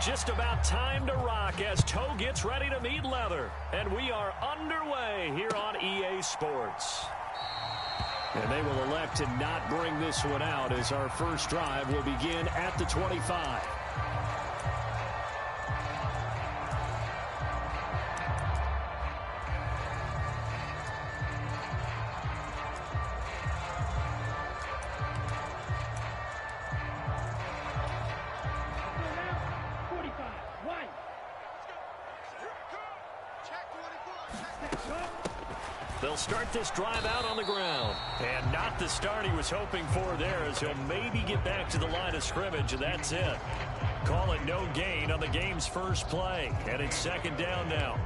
Just about time to rock as toe gets ready to meet leather. And we are underway here on EA Sports. And they will elect to not bring this one out as our first drive will begin at the 25. They'll start this drive out on the ground. And not the start he was hoping for there, as he'll maybe get back to the line of scrimmage, and that's it. Call it no gain on the game's first play. And it's second down now.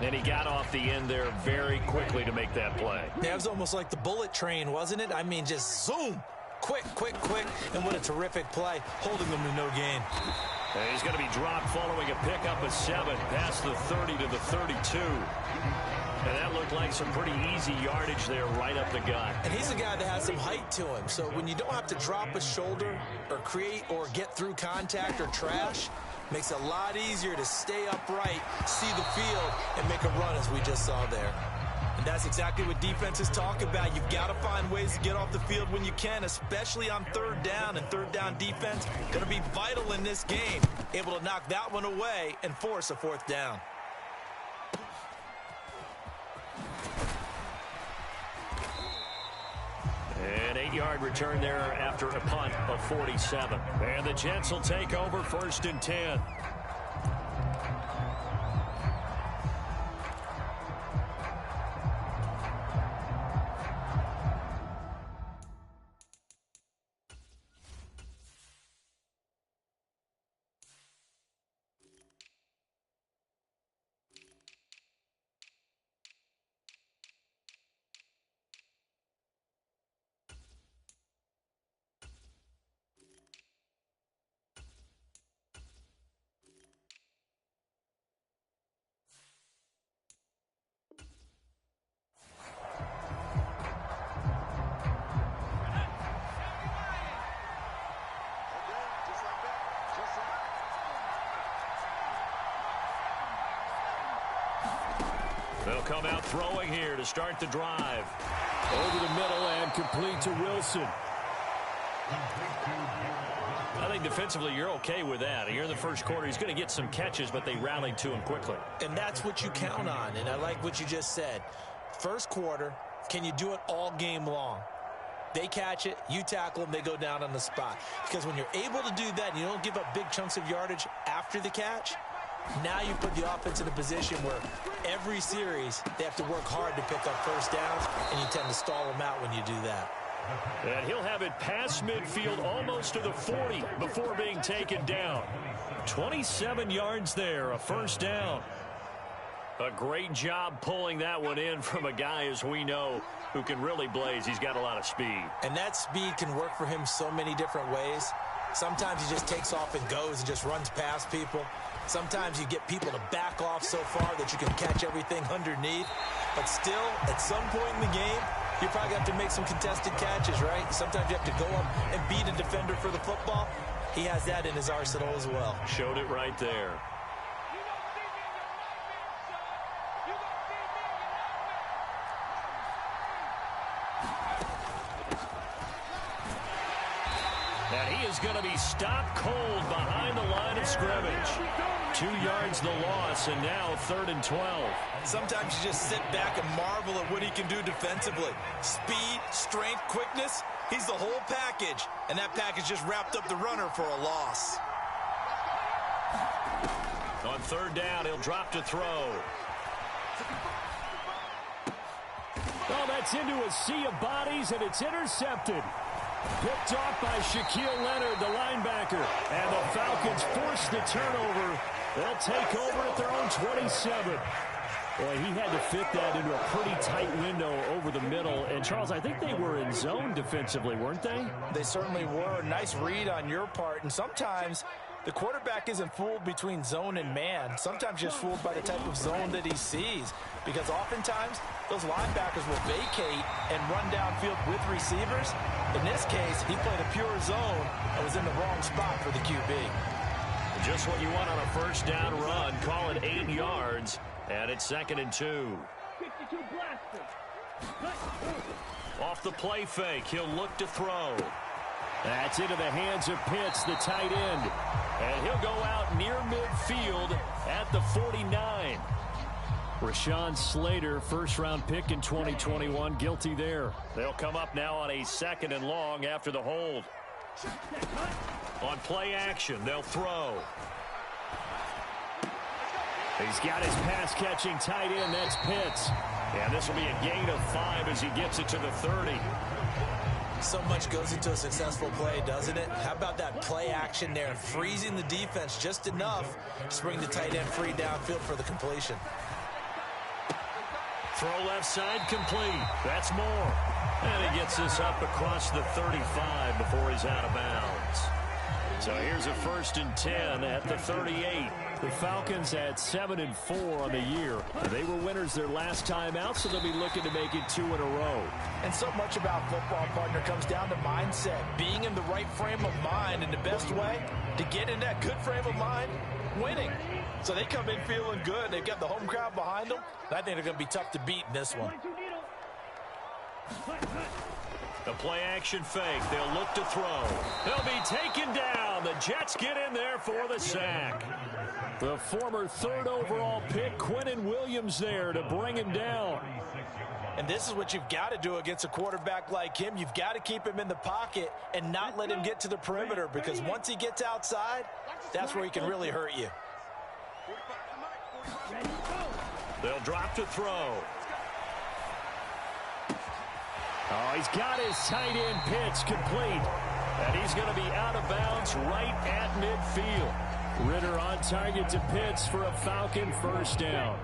And he got off the end there very quickly to make that play. Yeah, it was almost like the bullet train, wasn't it? I mean, just zoom. Quick, quick, quick. And what a terrific play, holding them to no gain. And he's going to be dropped following a pickup of 7 past the 30 to the 32. And that looked like some pretty easy yardage there right up the gut. And he's a guy that has some height to him. So when you don't have to drop a shoulder or create or get through contact or trash, makes it a lot easier to stay upright, see the field, and make a run as we just saw there. And that's exactly what defenses talk about. You've got to find ways to get off the field when you can, especially on third down. And third down defense going to be vital in this game. Able to knock that one away and force a fourth down. An 8-yard return there after a punt of 47. And the Jets will take over 1st and 10. They'll come out throwing here to start the drive. Over the middle and complete to Wilson. I think defensively you're okay with that. Here in the first quarter, he's going to get some catches, but they rallied to him quickly. And that's what you count on, and I like what you just said. First quarter, can you do it all game long? They catch it, you tackle them, they go down on the spot. Because when you're able to do that and you don't give up big chunks of yardage after the catch, now you put the offense in a position where every series they have to work hard to pick up first downs, and you tend to stall them out when you do that. And he'll have it past midfield almost to the 40 before being taken down. 27 yards there, a first down. A great job pulling that one in from a guy, as we know, who can really blaze. He's got a lot of speed. And that speed can work for him so many different ways. Sometimes he just takes off and goes and just runs past people. Sometimes you get people to back off so far that you can catch everything underneath. But still, at some point in the game, you probably have to make some contested catches, right? Sometimes you have to go up and beat a defender for the football. He has that in his arsenal as well. Showed it right there. And he is going to be stopped cold behind the line of scrimmage. 2 yards the loss, and now 3rd and 12. Sometimes you just sit back and marvel at what he can do defensively. Speed, strength, quickness, he's the whole package. And that package just wrapped up the runner for a loss. On 3rd down, he'll drop to throw. Oh, that's into a sea of bodies, and it's intercepted. Picked off by Shaquille Leonard, the linebacker. And the Falcons force the turnover. They'll take over at their own 27. Boy, he had to fit that into a pretty tight window over the middle. And, Charles, I think they were in zone defensively, weren't they? They certainly were. Nice read on your part. And sometimes the quarterback isn't fooled between zone and man. Sometimes just fooled by the type of zone that he sees. Because oftentimes, those linebackers will vacate and run downfield with receivers. In this case, he played a pure zone and was in the wrong spot for the QB. Just what you want on a first down run. Call it 8 yards, and it's 2nd and 2. Off the play fake, he'll look to throw. That's into the hands of Pitts, the tight end. And he'll go out near midfield at the 49. Rashawn Slater, first-round pick in 2021, guilty there. They'll come up now on a 2nd and long after the hold. On play action, they'll throw. He's got his pass-catching tight end. That's Pitts. And this will be a gain of 5 as he gets it to the 30. So much goes into a successful play, doesn't it? How about that play action there, freezing the defense just enough to bring the tight end free downfield for the completion. Throw left side complete. That's more. And he gets this up across the 35 before he's out of bounds. So here's a 1st and 10 at the 38. The Falcons at 7-4 on the year. They were winners their last time out, so they'll be looking to make it 2 in a row. And so much about football, partner, comes down to mindset. Being in the right frame of mind, and the best way to get in that good frame of mind, winning. So they come in feeling good. They've got the home crowd behind them. I think they're going to be tough to beat in this one. The play action fake. They'll look to throw. They'll be taken down. The Jets get in there for the sack. The former 3rd overall pick, Quinnen Williams, there to bring him down. And this is what you've got to do against a quarterback like him. You've got to keep him in the pocket and not let him get to the perimeter, because once he gets outside, that's where he can really hurt you. They'll drop to throw. Oh, he's got his tight end Pitts complete. And he's going to be out of bounds right at midfield. Ritter on target to Pitts for a Falcon first down.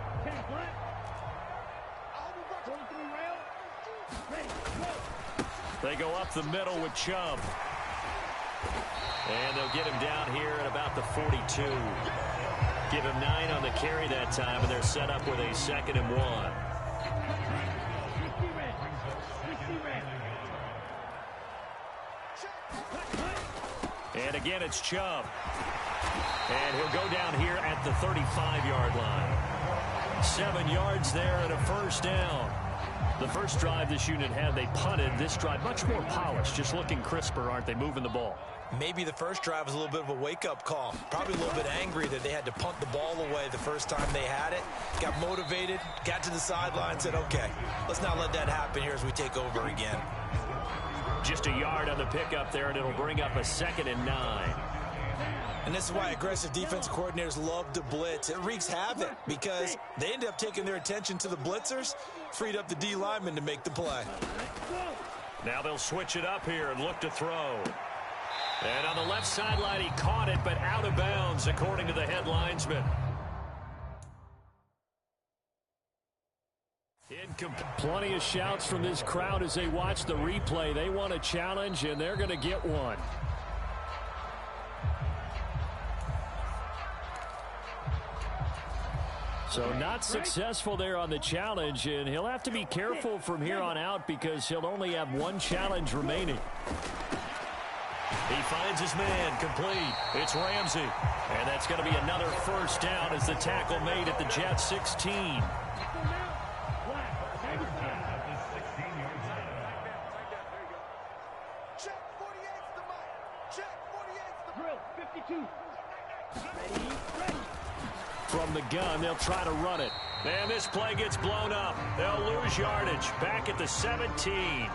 They go up the middle with Chubb. And they'll get him down here at about the 42. Give him 9 on the carry that time, and they're set up with a 2nd and 1. And again, it's Chubb. And he'll go down here at the 35-yard line. 7 yards there and a first down. The first drive this unit had, they punted. This drive, much more polished, just looking crisper, aren't they, moving the ball? Maybe the first drive was a little bit of a wake-up call. Probably a little bit angry that they had to punt the ball away the first time they had it. Got motivated, got to the sideline, said, okay, let's not let that happen here as we take over again. Just a yard on the pickup there, and it'll bring up a 2nd and 9. And this is why aggressive defensive coordinators love to blitz. It wreaks havoc because they end up taking their attention to the blitzers, freed up the D lineman to make the play. Now they'll switch it up here and look to throw. And on the left sideline, he caught it, but out of bounds, according to the head linesman. Plenty of shouts from this crowd as they watch the replay. They want a challenge, and they're going to get one. So not successful there on the challenge, and he'll have to be careful from here on out because he'll only have 1 challenge remaining. He finds his man complete. It's Ramsey. And that's going to be another first down as the tackle made at the Jets 16. From the gun, they'll try to run it. And this play gets blown up. They'll lose yardage. Back at the 17.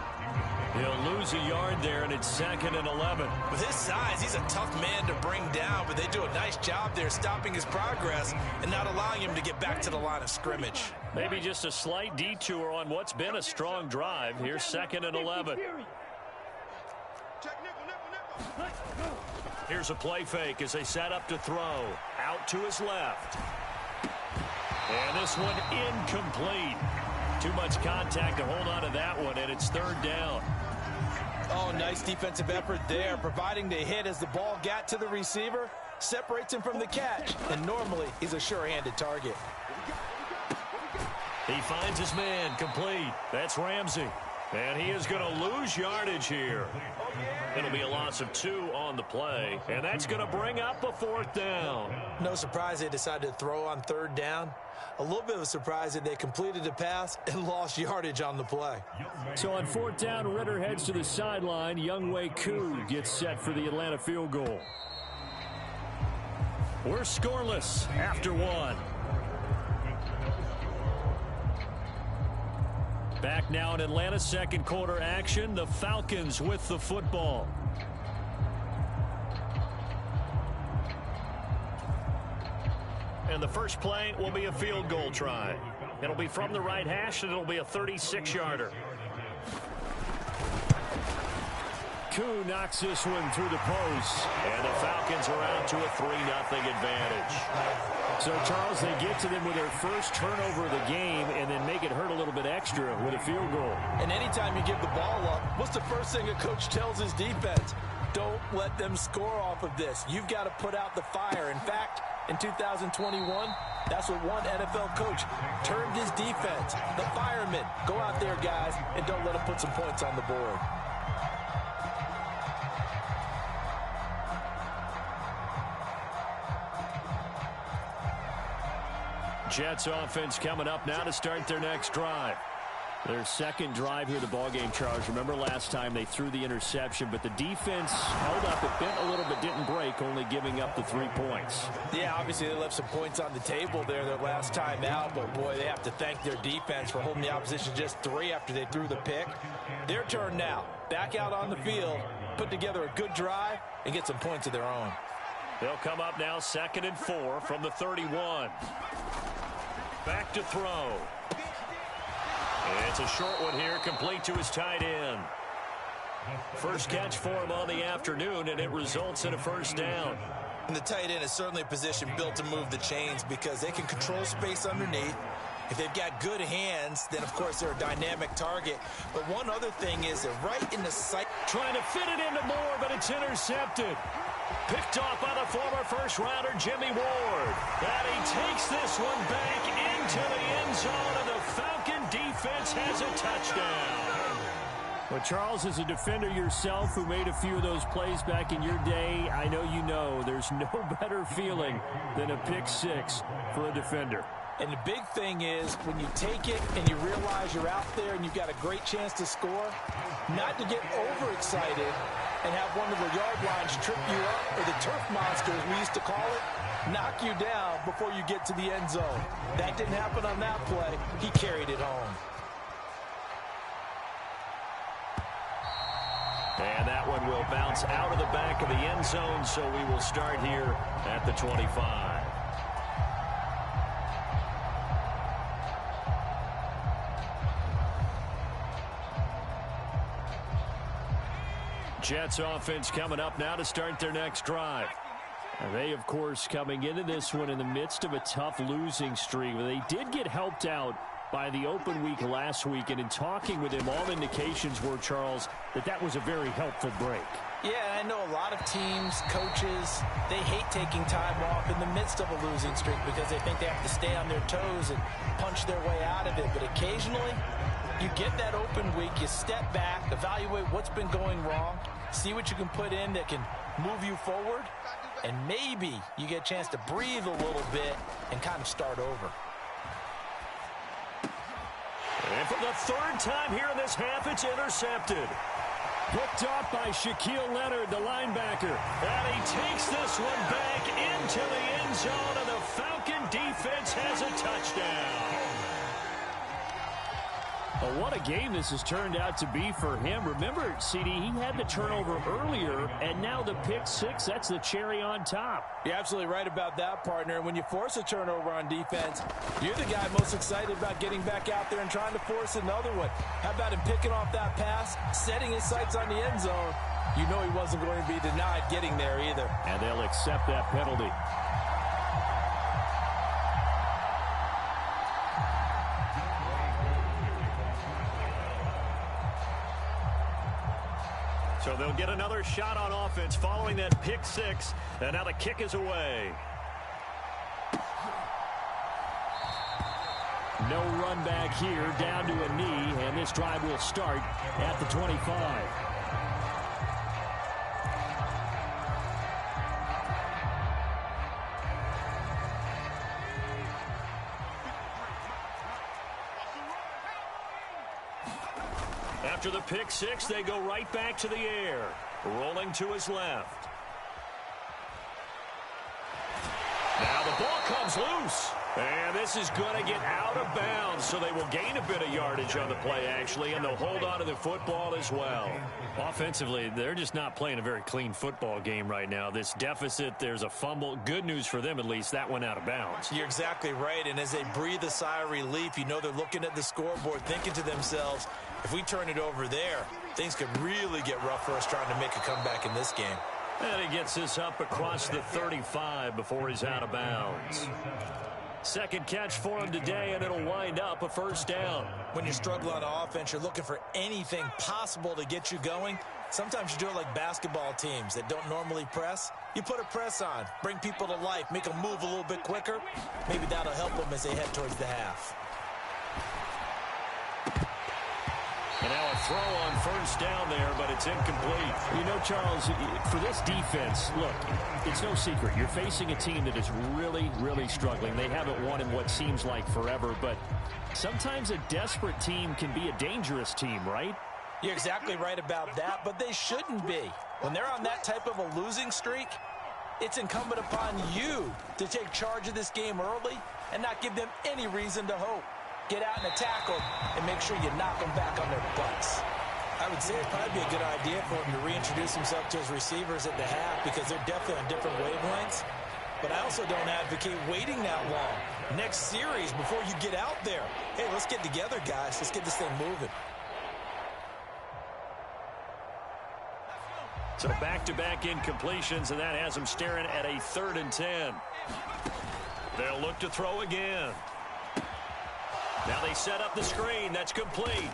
He'll lose a yard there, and it's 2nd and 11. With his size, he's a tough man to bring down, but they do a nice job there stopping his progress and not allowing him to get back to the line of scrimmage. Maybe just a slight detour on what's been a strong drive. Here's 2nd and 11. Here's a play fake as they set up to throw. Out to his left. And this one incomplete. Too much contact to hold on to that one, and it's 3rd down. Oh, nice defensive effort there, providing the hit as the ball got to the receiver, separates him from the catch, and normally he's a sure-handed target. He finds his man complete. That's Ramsey. And he is going to lose yardage here. It'll be a loss of 2 on the play, and that's going to bring up a 4th down. No surprise they decided to throw on 3rd down. A little bit of a surprise that they completed the pass and lost yardage on the play. So on 4th down, Ritter heads to the sideline. Younghoe Koo gets set for the Atlanta field goal. We're scoreless after 1. Back now in Atlanta, second quarter action. The Falcons with the football. And the first play will be a field goal try. It'll be from the right hash, and it'll be a 36-yarder. Koo knocks this one through the post. And the Falcons are out to a 3-0 advantage. So, Charles, they get to them with their first turnover of the game and then make it hurt a little bit extra with a field goal. And anytime you give the ball up, what's the first thing a coach tells his defense? Don't let them score off of this. You've got to put out the fire. In fact, in 2021, that's what one NFL coach termed his defense. The firemen. Go out there, guys, and don't let them put some points on the board. Jets offense coming up now to start their next drive. Their second drive here of the ballgame, Charles. Remember last time they threw the interception, but the defense held up. It bent a little bit, didn't break, only giving up the 3 points. Yeah, obviously they left some points on the table there their last time out, but boy, they have to thank their defense for holding the opposition just 3 after they threw the pick. Their turn now. Back out on the field, put together a good drive, and get some points of their own. They'll come up now 2nd and 4 from the 31. Back to throw. It's a short one here, complete to his tight end. First catch for him on the afternoon, and it results in a first down. And the tight end is certainly a position built to move the chains because they can control space underneath. If they've got good hands, then, of course, they're a dynamic target. But one other thing is they're right in the sight. Trying to fit it into Moore, but it's intercepted. Picked off by the former first-rounder Jimmy Ward. And he takes this one back into the end zone, and the Falcon defense has a touchdown. Well, Charles, as a defender yourself who made a few of those plays back in your day, I know there's no better feeling than a pick 6 for a defender. And the big thing is when you take it and you realize you're out there and you've got a great chance to score, not to get overexcited and have one of the yard lines trip you up, or the turf monster, as we used to call it, knock you down before you get to the end zone. That didn't happen on that play. He carried it home. And that one will bounce out of the back of the end zone, so we will start here at the 25. Jets offense coming up now to start their next drive. And they, of course, coming into this one in the midst of a tough losing streak. They did get helped out by the open week last week, and in talking with him, all indications were, Charles, that was a very helpful break. Yeah, I know a lot of teams, coaches, they hate taking time off in the midst of a losing streak because they think they have to stay on their toes and punch their way out of it. But occasionally, you get that open week, you step back, evaluate what's been going wrong, see what you can put in that can move you forward, and maybe you get a chance to breathe a little bit and kind of start over. And for the 3rd time here in this half, it's intercepted. Picked off by Shaquille Leonard, the linebacker. And he takes this one back into the end zone, and the Falcon defense has a touchdown. Well, what a game this has turned out to be for him. Remember, CD, he had the turnover earlier, and now the pick 6, that's the cherry on top. You're absolutely right about that, partner. And when you force a turnover on defense, you're the guy most excited about getting back out there and trying to force another one. How about him picking off that pass, setting his sights on the end zone? You know he wasn't going to be denied getting there either. And they'll accept that penalty. So they'll get another shot on offense following that pick 6, and now the kick is away. No run back here, down to a knee, and this drive will start at the 25. After the pick six, they go right back to the air. Rolling to his left. Now the ball comes loose. And this is going to get out of bounds, so they will gain a bit of yardage on the play, actually, and they'll hold on to the football as well. Offensively, they're just not playing a very clean football game right now. This deficit, there's a fumble. Good news for them, at least. That went out of bounds. You're exactly right, and as they breathe a sigh of relief, you know they're looking at the scoreboard, thinking to themselves, if we turn it over there, things could really get rough for us trying to make a comeback in this game. And he gets this up across the 35 before he's out of bounds. Second catch for him today, and it'll wind up a first down. When you struggle on offense, you're looking for anything possible to get you going. Sometimes you do it like basketball teams that don't normally press. You put a press on, bring people to life, make them move a little bit quicker. Maybe that'll help them as they head towards the half. And now a throw on first down there, but it's incomplete. You know, Charles, for this defense, look, it's no secret. You're facing a team that is really, really struggling. They haven't won in what seems like forever, but sometimes a desperate team can be a dangerous team, right? You're exactly right about that, but they shouldn't be. When they're on that type of a losing streak, it's incumbent upon you to take charge of this game early and not give them any reason to hope. Get out and attack them and make sure you knock them back on their butts. I would say it'd probably be a good idea for him to reintroduce himself to his receivers at the half because they're definitely on different wavelengths. But I also don't advocate waiting that long. Next series, before you get out there, hey, let's get together, guys. Let's get this thing moving. So back-to-back incompletions, and that has them staring at a 3rd and 10. They'll look to throw again. Now they set up the screen. That's complete.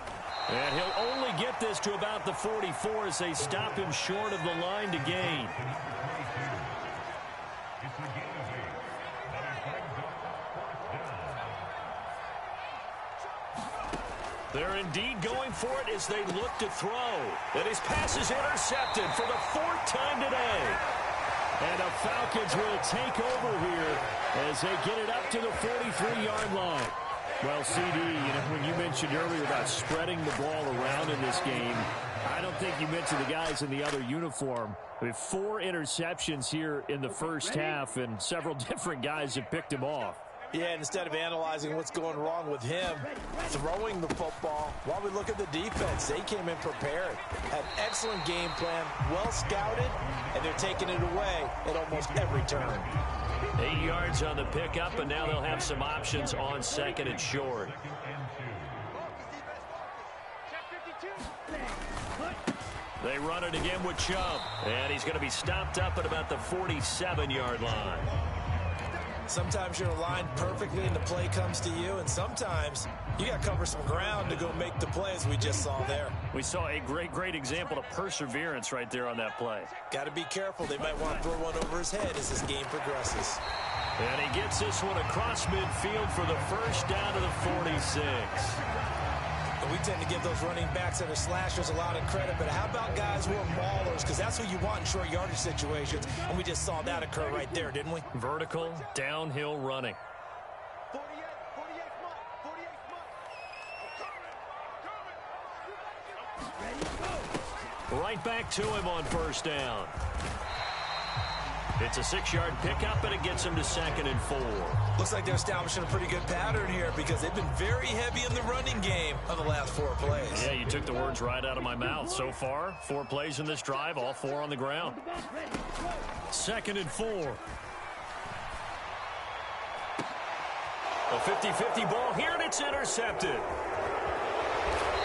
And he'll only get this to about the 44 as they stop him short of the line to gain. They're indeed going for it as they look to throw. And his pass is intercepted for the 4th time today. And the Falcons will take over here as they get it up to the 43-yard line. Well, CD, when you mentioned earlier about spreading the ball around in this game, I don't think you mentioned the guys in the other uniform. We have 4 interceptions here in the first half, and several different guys have picked him off. Yeah, and instead of analyzing what's going wrong with him, throwing the football, while we look at the defense, they came in prepared. Had excellent game plan, well scouted, and they're taking it away at almost every turn. 8 yards on the pickup, and now they'll have some options on 2nd and short. They run it again with Chubb, and he's going to be stopped up at about the 47-yard line. Sometimes you're aligned perfectly and the play comes to you, and sometimes you got to cover some ground to go make the play, as we just saw there. We saw a great example of perseverance right there on that play. Got to be careful. They might want to throw one over his head as this game progresses. And he gets this one across midfield for the first down to the 46. And we tend to give those running backs that are slashers a lot of credit, but how about guys who are maulers? Because that's who you want in short yardage situations, and we just saw that occur right there, didn't we? Vertical, downhill running. Right back to him on first down. It's a 6-yard pickup, and it gets him to 2nd and 4. Looks like they're establishing a pretty good pattern here because they've been very heavy in the running game on the last 4 plays. Yeah, you took the words right out of my mouth. So far, 4 plays in this drive, all 4 on the ground. 2nd and 4. A 50-50 ball here, and it's intercepted.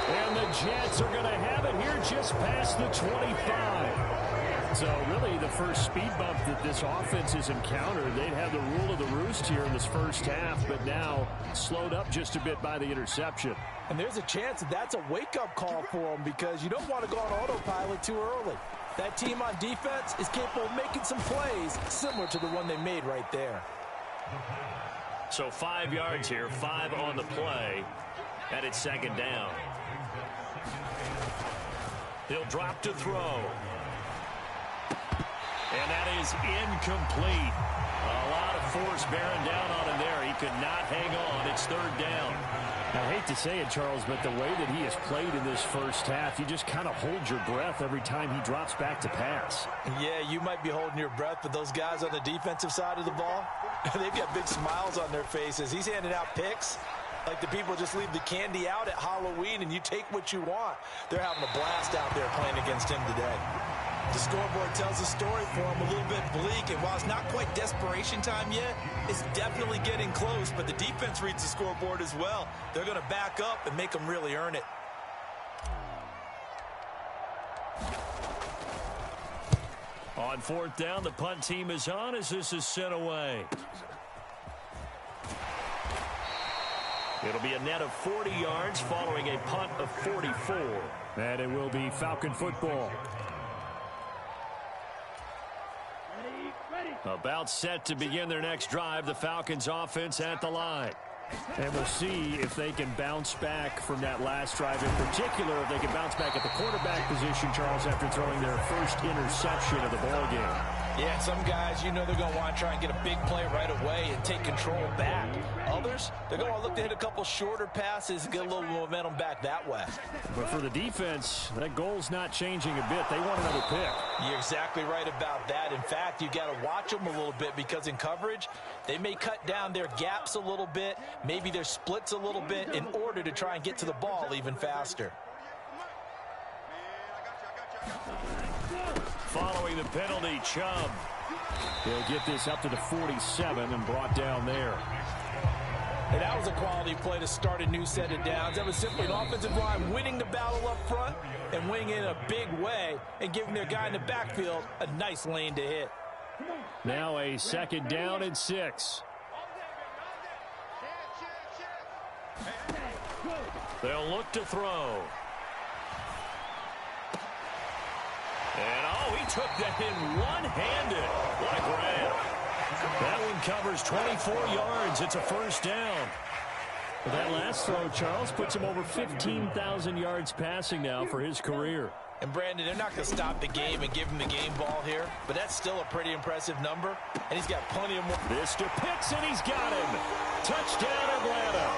And the Jets are going to have it here just past the 25. So really the first speed bump that this offense has encountered. They'd have the rule of the roost here in this first half, but now slowed up just a bit by the interception. And there's a chance that that's a wake-up call for them because you don't want to go on autopilot too early. That team on defense is capable of making some plays similar to the one they made right there. So 5 yards here, 5 on the play, and it's second down. He'll drop to throw. And that is incomplete. A lot of force bearing down on him there. He could not hang on. It's third down. I hate to say it, Charles, but the way that he has played in this first half, you just kind of hold your breath every time he drops back to pass. Yeah, you might be holding your breath, but those guys on the defensive side of the ball, they've got big smiles on their faces. He's handing out picks like the people just leave the candy out at Halloween and you take what you want. They're having a blast out there playing against him today. The scoreboard tells the story for him, a little bit bleak, and while it's not quite desperation time yet, it's definitely getting close, but the defense reads the scoreboard as well. They're going to back up and make them really earn it. On fourth down, the punt team is on as this is sent away. It'll be a net of 40 yards following a punt of 44. And it will be Falcon football. About set to begin their next drive, the Falcons offense at the line. And we'll see if they can bounce back from that last drive. In particular, if they can bounce back at the quarterback position, Charles, after throwing their first interception of the ball game. Yeah, some guys, you know they're going to want to try and get a big play right away and take control back. Others, they're going to look to hit a couple shorter passes and get a little momentum back that way. But for the defense, that goal's not changing a bit. They want another pick. You're exactly right about that. In fact, you got to watch them a little bit because in coverage, they may cut down their gaps a little bit, maybe their splits a little bit in order to try and get to the ball even faster. Following the penalty, Chubb. They'll get this up to the 47 and brought down there. And that was a quality play to start a new set of downs. That was simply an offensive line winning the battle up front and winning in a big way and giving their guy in the backfield a nice lane to hit. Now a second down and 6. They'll look to throw. And, he took that in one-handed. What a grab. That one covers 24 yards. It's a first down. But that last throw, Charles, puts him over 15,000 yards passing now for his career. And, Brandon, they're not going to stop the game and give him the game ball here, but that's still a pretty impressive number, and he's got plenty of more. This to Pitts, and he's got him. Touchdown, Atlanta.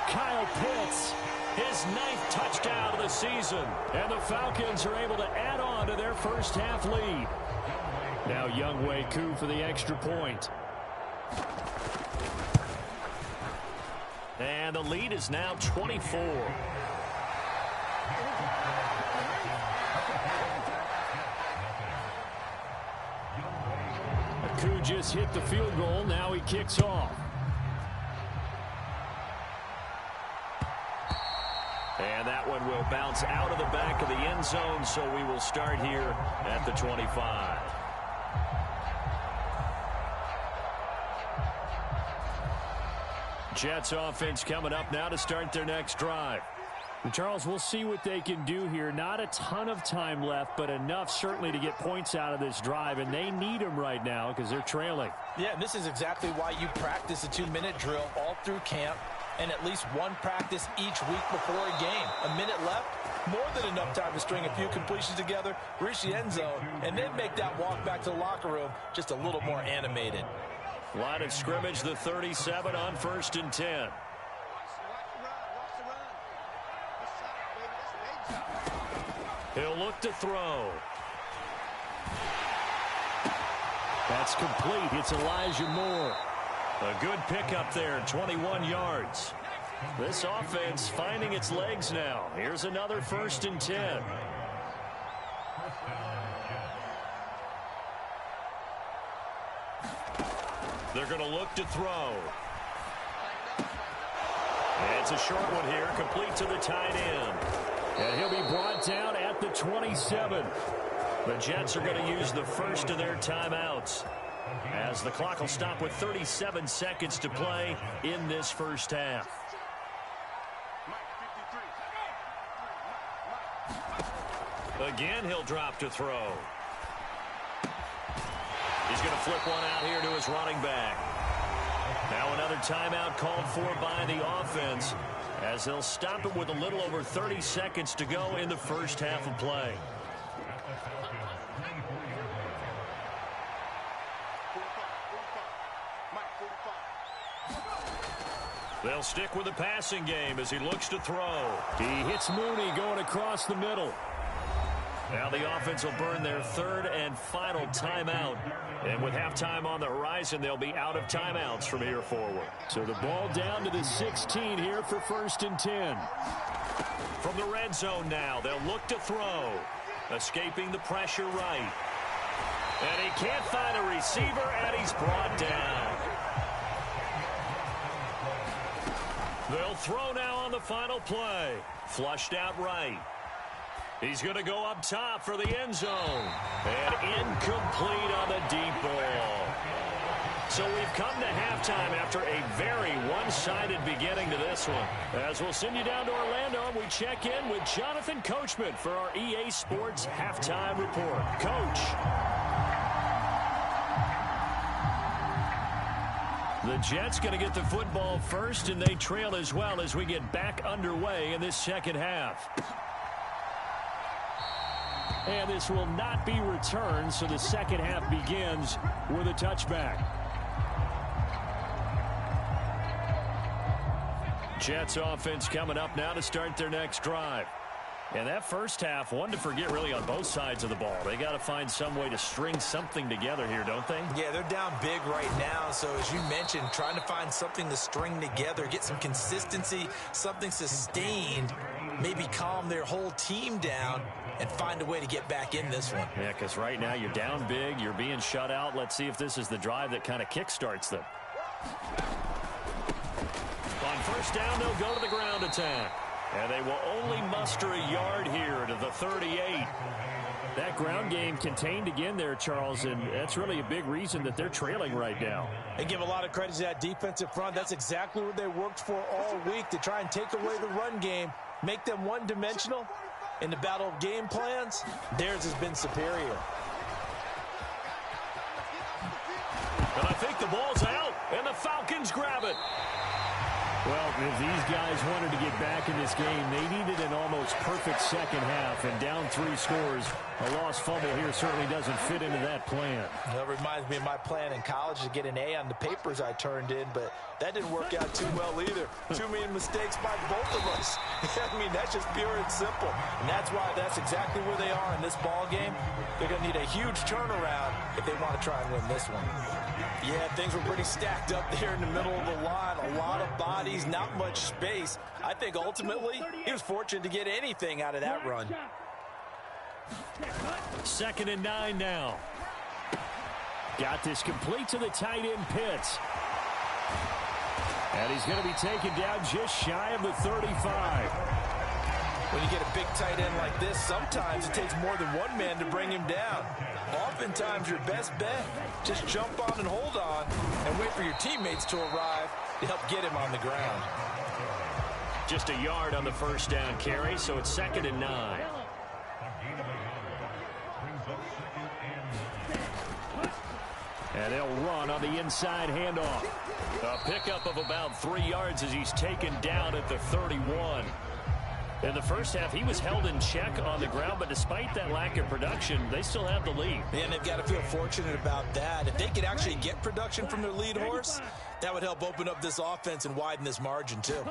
Kyle Pitts, his 9th touchdown of the season. And the Falcons are able to add on to their first half lead. Now Younghoe Koo for the extra point. And the lead is now 24. Koo just hit the field goal. Now he kicks off. And that one will bounce out of the back of the end zone, so we will start here at the 25. Jets offense coming up now to start their next drive. And Charles, we'll see what they can do here. Not a ton of time left, but enough certainly to get points out of this drive, and they need them right now because they're trailing. Yeah, and this is exactly why you practice a 2-minute drill all through camp and at least one practice each week before a game. A minute left, more than enough time to string a few completions together, reach the end zone, and then make that walk back to the locker room just a little more animated. Line of scrimmage, the 37 on 1st and 10. He'll look to throw. That's complete. It's Elijah Moore. A good pickup there, 21 yards. This offense finding its legs now. Here's another 1st and 10. They're going to look to throw. And it's a short one here, complete to the tight end. And he'll be brought down at the 27. The Jets are going to use the first of their timeouts, as the clock will stop with 37 seconds to play in this first half. Again, he'll drop to throw. He's going to flip one out here to his running back. Now another timeout called for by the offense as they'll stop it with a little over 30 seconds to go in the first half of play. They'll stick with the passing game as he looks to throw. He hits Mooney going across the middle. Now the offense will burn their third and final timeout. And with halftime on the horizon, they'll be out of timeouts from here forward. So the ball down to the 16 here for 1st and 10. From the red zone now, they'll look to throw. Escaping the pressure right. And he can't find a receiver, and he's brought down. They'll throw now on the final play. Flushed out right. He's going to go up top for the end zone. And incomplete on the deep ball. So we've come to halftime after a very one-sided beginning to this one. As we'll send you down to Orlando, we check in with Jonathan Coachman for our EA Sports Halftime Report. Coach. The Jets going to get the football first, and they trail as well as we get back underway in this second half. And this will not be returned, so the second half begins with a touchback. Jets offense coming up now to start their next drive. And that first half, one to forget really on both sides of the ball. They got to find some way to string something together here, don't they? Yeah, they're down big right now. So as you mentioned, trying to find something to string together, get some consistency, something sustained, maybe calm their whole team down and find a way to get back in this one. Yeah, because right now you're down big, you're being shut out. Let's see if this is the drive that kind of kickstarts them. On first down, they'll go to the ground attack. And they will only muster a yard here to the 38. That ground game contained again there, Charles, and that's really a big reason that they're trailing right now. They give a lot of credit to that defensive front. That's exactly what they worked for all week, to try and take away the run game, make them one-dimensional. In the battle of game plans, theirs has been superior. And I think the ball's out, and the Falcons grab it. Well, if these guys wanted to get back in this game, they needed an almost perfect second half, and down 3 scores. A lost fumble here certainly doesn't fit into that plan. That reminds me of my plan in college to get an A on the papers I turned in, but that didn't work out too well either. Too many mistakes by both of us. I mean, that's just pure and simple. And that's why that's exactly where they are in this ball game. They're going to need a huge turnaround if they want to try and win this one. Yeah, things were pretty stacked up there in the middle of the line. A lot of bodies, not much space. I think ultimately he was fortunate to get anything out of that run. 2nd and 9 now. Got this complete to the tight end Pitts. And he's going to be taken down just shy of the 35. When you get a big tight end like this, sometimes it takes more than one man to bring him down. Oftentimes, your best bet, just jump on and hold on and wait for your teammates to arrive to help get him on the ground. Just a yard on the first down carry, so it's 2nd and 9. And they'll run on the inside handoff. A pickup of about 3 yards as he's taken down at the 31. In the first half, he was held in check on the ground, but despite that lack of production, they still have the lead. And they've got to feel fortunate about that. If they could actually get production from their lead horse, that would help open up this offense and widen this margin too.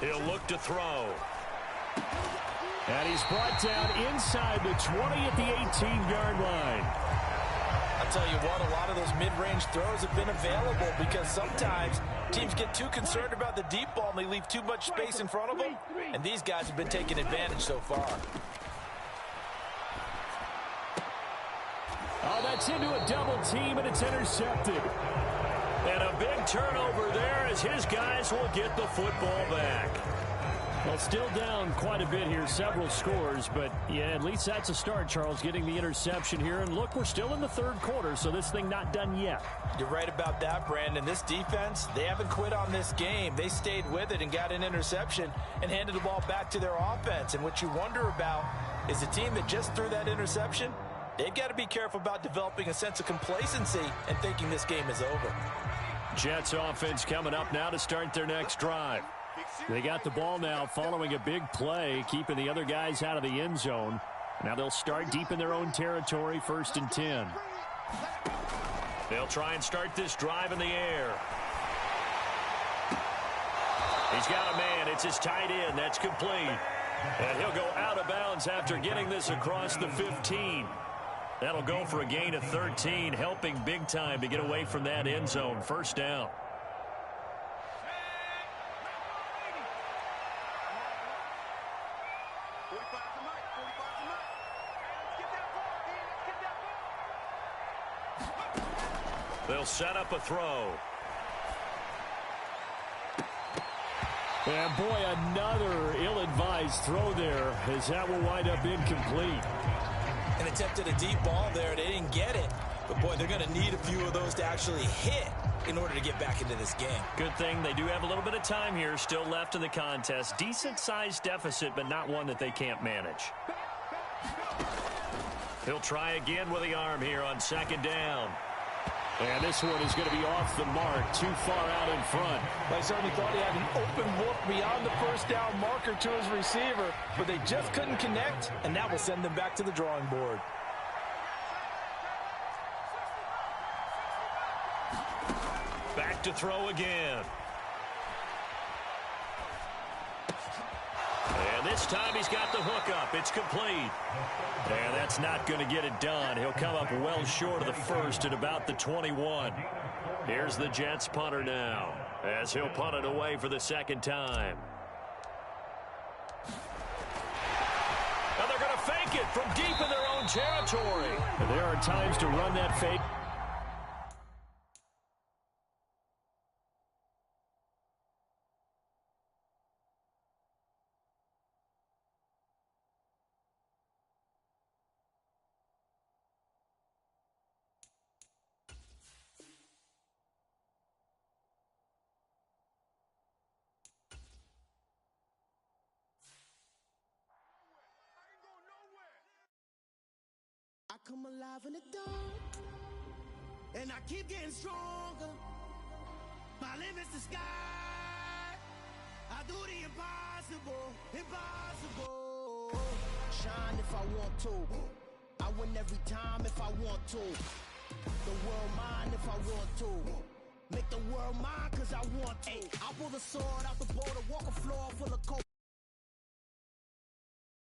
He'll look to throw. And he's brought down inside the 20 at the 18-yard line. I'll tell you what, a lot of those mid-range throws have been available because sometimes teams get too concerned about the deep ball and they leave too much space in front of them. And these guys have been taking advantage so far. Oh, that's into a double team, and it's intercepted. And a big turnover there as his guys will get the football back. Well, still down quite a bit here, several scores, but yeah, at least that's a start, Charles, getting the interception here. And look, we're still in the 3rd quarter, so this thing not done yet. You're right about that, Brandon. This defense, they haven't quit on this game. They stayed with it and got an interception and handed the ball back to their offense. And what you wonder about is the team that just threw that interception, they've got to be careful about developing a sense of complacency and thinking this game is over. Jets offense coming up now to start their next drive. They got the ball now following a big play, keeping the other guys out of the end zone. Now they'll start deep in their own territory, 1st and 10. They'll try and start this drive in the air. He's got a man. It's his tight end. That's complete. And he'll go out of bounds after getting this across the 15. That'll go for a gain of 13, helping big time to get away from that end zone. 1st down. They'll set up a throw. And boy, another ill-advised throw there, as that will wind up incomplete. An attempt at a deep ball there. They didn't get it. But, boy, they're going to need a few of those to actually hit in order to get back into this game. Good thing they do have a little bit of time here still left in the contest. Decent-sized deficit, but not one that they can't manage. He'll try again with the arm here on 2nd down. And this one is going to be off the mark, too far out in front. They certainly thought he had an open look beyond the 1st down marker to his receiver, but they just couldn't connect, and that will send them back to the drawing board. Back to throw again. And this time he's got the hook up. It's complete. And that's not going to get it done. He'll come up well short of the 1st at about the 21. Here's the Jets punter now, as he'll punt it away for the 2nd time. And they're going to fake it from deep in their own territory. And there are times to run that fake. I come alive in the dark, and I keep getting stronger. My limit's the sky. I do the impossible, impossible. Shine if I want to. I win every time if I want to. The world mine if I want to. Make the world mine cause I want to. I pull the sword out the border, walk a floor full of coke.